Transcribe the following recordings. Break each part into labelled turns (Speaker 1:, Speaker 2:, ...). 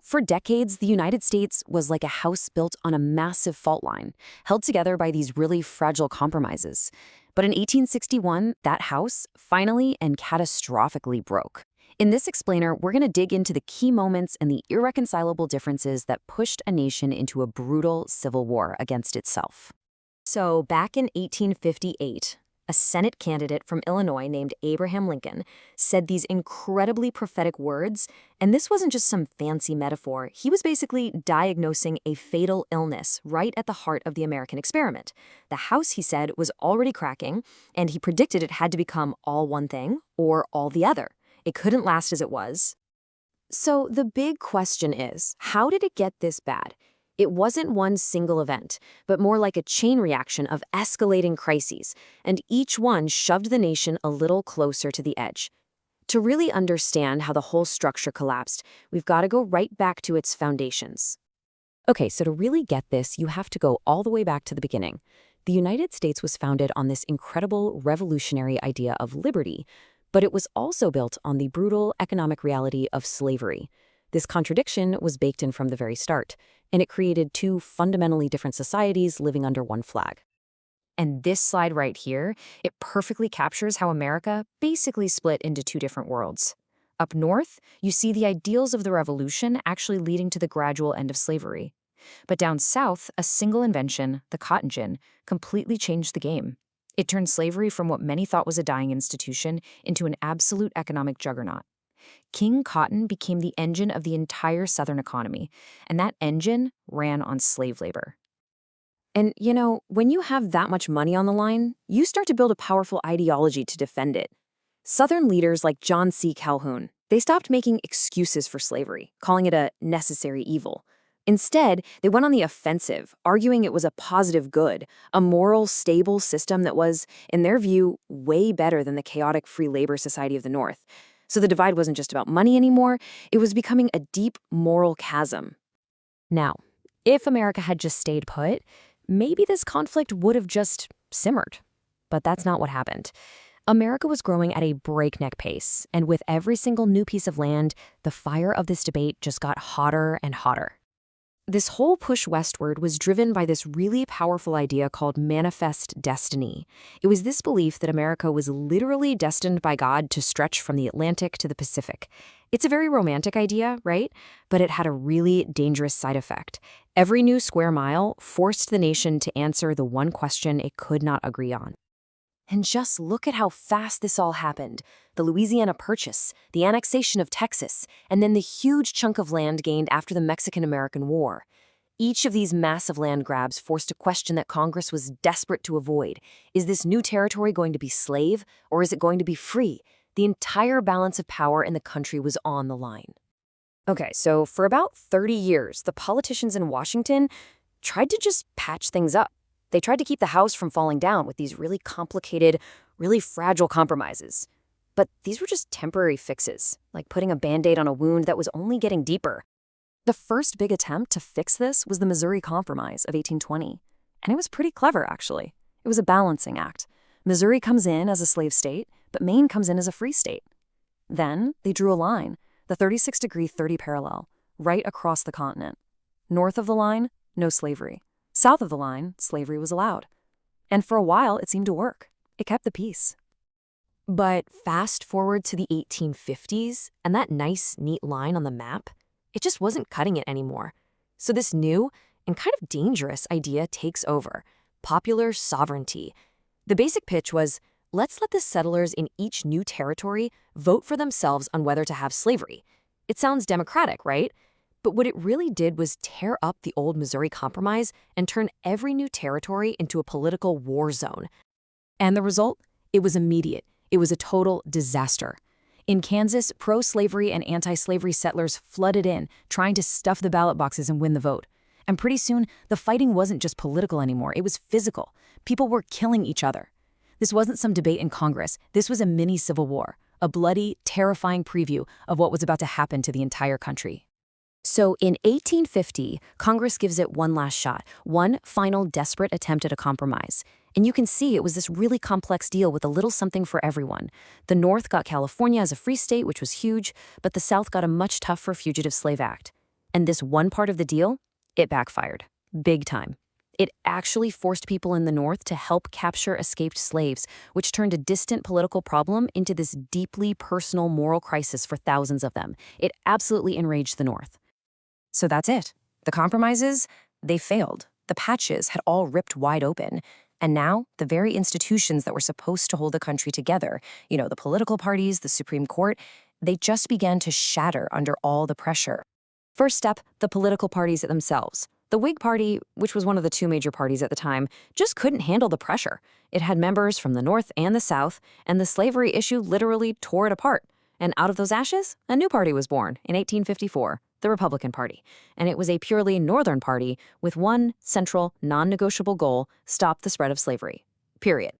Speaker 1: For decades, the United States was like a house built on a massive fault line, held together by these really fragile compromises. But in 1861, that house finally and catastrophically broke. In this explainer, we're going to dig into the key moments and the irreconcilable differences that pushed a nation into a brutal civil war against itself. So, back in 1858, a Senate candidate from Illinois named Abraham Lincoln said these incredibly prophetic words, and this wasn't just some fancy metaphor. He was basically diagnosing a fatal illness right at the heart of the American experiment. The house, he said, was already cracking, and he predicted it had to become all one thing or all the other. It couldn't last as it was. So the big question is, how did it get this bad? It wasn't one single event, but more like a chain reaction of escalating crises, and each one shoved the nation a little closer to the edge. To really understand how the whole structure collapsed, we've got to go right back to its foundations. Okay, so to really get this, you have to go all the way back to the beginning. The United States was founded on this incredible revolutionary idea of liberty, but it was also built on the brutal economic reality of slavery. This contradiction was baked in from the very start, and it created two fundamentally different societies living under one flag. And this slide right here, it perfectly captures how America basically split into two different worlds. Up north, you see the ideals of the revolution actually leading to the gradual end of slavery. But down south, a single invention, the cotton gin, completely changed the game. It turned slavery from what many thought was a dying institution into an absolute economic juggernaut. King Cotton became the engine of the entire Southern economy, and that engine ran on slave labor. And, when you have that much money on the line, you start to build a powerful ideology to defend it. Southern leaders like John C. Calhoun, they stopped making excuses for slavery, calling it a necessary evil. Instead, they went on the offensive, arguing it was a positive good, a moral, stable system that was, in their view, way better than the chaotic free labor society of the North. So the divide wasn't just about money anymore, it was becoming a deep moral chasm. Now, if America had just stayed put, maybe this conflict would have just simmered. But that's not what happened. America was growing at a breakneck pace, and with every single new piece of land, the fire of this debate just got hotter and hotter. This whole push westward was driven by this really powerful idea called manifest destiny. It was this belief that America was literally destined by God to stretch from the Atlantic to the Pacific. It's a very romantic idea, right? But it had a really dangerous side effect. Every new square mile forced the nation to answer the one question it could not agree on. And just look at how fast this all happened. The Louisiana Purchase, the annexation of Texas, and then the huge chunk of land gained after the Mexican-American War. Each of these massive land grabs forced a question that Congress was desperate to avoid. Is this new territory going to be slave, or is it going to be free? The entire balance of power in the country was on the line. Okay, so for about 30 years, the politicians in Washington tried to just patch things up. They tried to keep the house from falling down with these really complicated, really fragile compromises. But these were just temporary fixes, like putting a Band-Aid on a wound that was only getting deeper. The first big attempt to fix this was the Missouri Compromise of 1820. And it was pretty clever, actually. It was a balancing act. Missouri comes in as a slave state, but Maine comes in as a free state. Then they drew a line, the 36-degree 30 parallel, right across the continent. North of the line, no slavery. South of the line, slavery was allowed. And for a while, it seemed to work. It kept the peace. But fast forward to the 1850s, and that nice, neat line on the map, it just wasn't cutting it anymore. So this new and kind of dangerous idea takes over: popular sovereignty. The basic pitch was, let's let the settlers in each new territory vote for themselves on whether to have slavery. It sounds democratic, right? But what it really did was tear up the old Missouri Compromise and turn every new territory into a political war zone. And the result? It was immediate. It was a total disaster. In Kansas, pro-slavery and anti-slavery settlers flooded in, trying to stuff the ballot boxes and win the vote. And pretty soon, the fighting wasn't just political anymore, it was physical. People were killing each other. This wasn't some debate in Congress. This was a mini civil war, a bloody, terrifying preview of what was about to happen to the entire country. So in 1850, Congress gives it one last shot, one final desperate attempt at a compromise. And you can see it was this really complex deal with a little something for everyone. The North got California as a free state, which was huge, but the South got a much tougher Fugitive Slave Act. And this one part of the deal, it backfired. Big time. It actually forced people in the North to help capture escaped slaves, which turned a distant political problem into this deeply personal moral crisis for thousands of them. It absolutely enraged the North. So that's it. The compromises, they failed. The patches had all ripped wide open. And now, the very institutions that were supposed to hold the country together, the political parties, the Supreme Court, they just began to shatter under all the pressure. First step, the political parties themselves. The Whig Party, which was one of the two major parties at the time, just couldn't handle the pressure. It had members from the North and the South, and the slavery issue literally tore it apart. And out of those ashes, a new party was born in 1854, the Republican Party. And it was a purely Northern party with one central, non-negotiable goal: stop the spread of slavery. Period.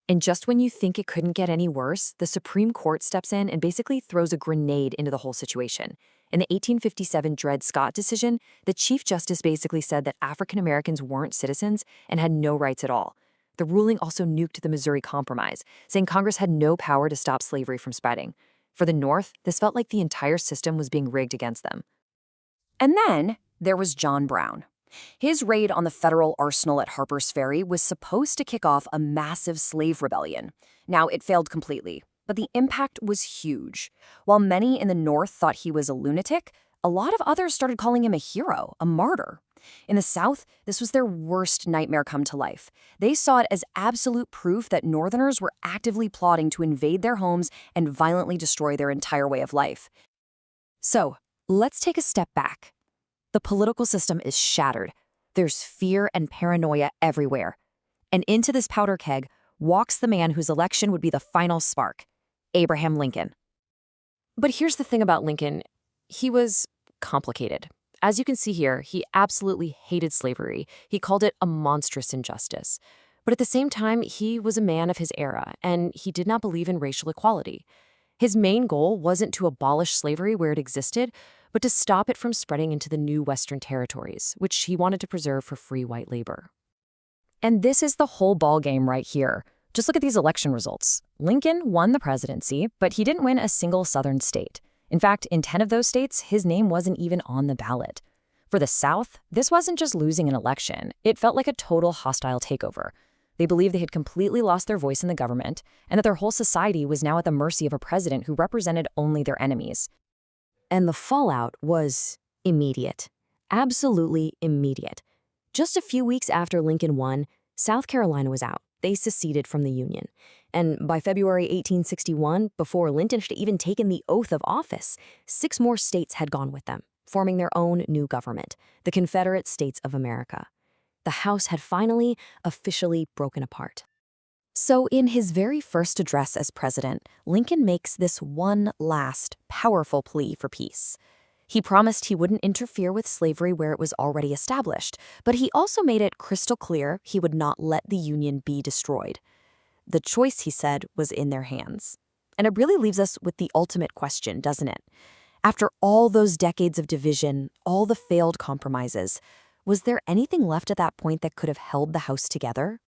Speaker 1: And just when you think it couldn't get any worse, the Supreme Court steps in and basically throws a grenade into the whole situation. In the 1857 Dred Scott decision, the Chief Justice basically said that African Americans weren't citizens and had no rights at all. The ruling also nuked the Missouri Compromise, saying Congress had no power to stop slavery from spreading. For the North, this felt like the entire system was being rigged against them. And then there was John Brown. His raid on the federal arsenal at Harper's Ferry was supposed to kick off a massive slave rebellion. Now, it failed completely, but the impact was huge. While many in the North thought he was a lunatic, a lot of others started calling him a hero, a martyr. In the South, this was their worst nightmare come to life. They saw it as absolute proof that Northerners were actively plotting to invade their homes and violently destroy their entire way of life. So, let's take a step back. The political system is shattered. There's fear and paranoia everywhere. And into this powder keg walks the man whose election would be the final spark: Abraham Lincoln. But here's the thing about Lincoln. He was complicated. As you can see here, he absolutely hated slavery. He called it a monstrous injustice. But at the same time, he was a man of his era, and he did not believe in racial equality. His main goal wasn't to abolish slavery where it existed, but to stop it from spreading into the new Western territories, which he wanted to preserve for free white labor. And this is the whole ballgame right here. Just look at these election results. Lincoln won the presidency, but he didn't win a single Southern state. In fact, in 10 of those states, his name wasn't even on the ballot. For the South, this wasn't just losing an election. It felt like a total hostile takeover. They believed they had completely lost their voice in the government, and that their whole society was now at the mercy of a president who represented only their enemies. And the fallout was immediate. Absolutely immediate. Just a few weeks after Lincoln won, South Carolina was out. They seceded from the Union. And by February 1861, before Lincoln had even taken the oath of office, 6 more states had gone with them, forming their own new government, the Confederate States of America. The House had finally, officially broken apart. So in his very first address as president, Lincoln makes this one last, powerful plea for peace. He promised he wouldn't interfere with slavery where it was already established, but he also made it crystal clear he would not let the Union be destroyed. The choice, he said, was in their hands. And it really leaves us with the ultimate question, doesn't it? After all those decades of division, all the failed compromises, was there anything left at that point that could have held the House together?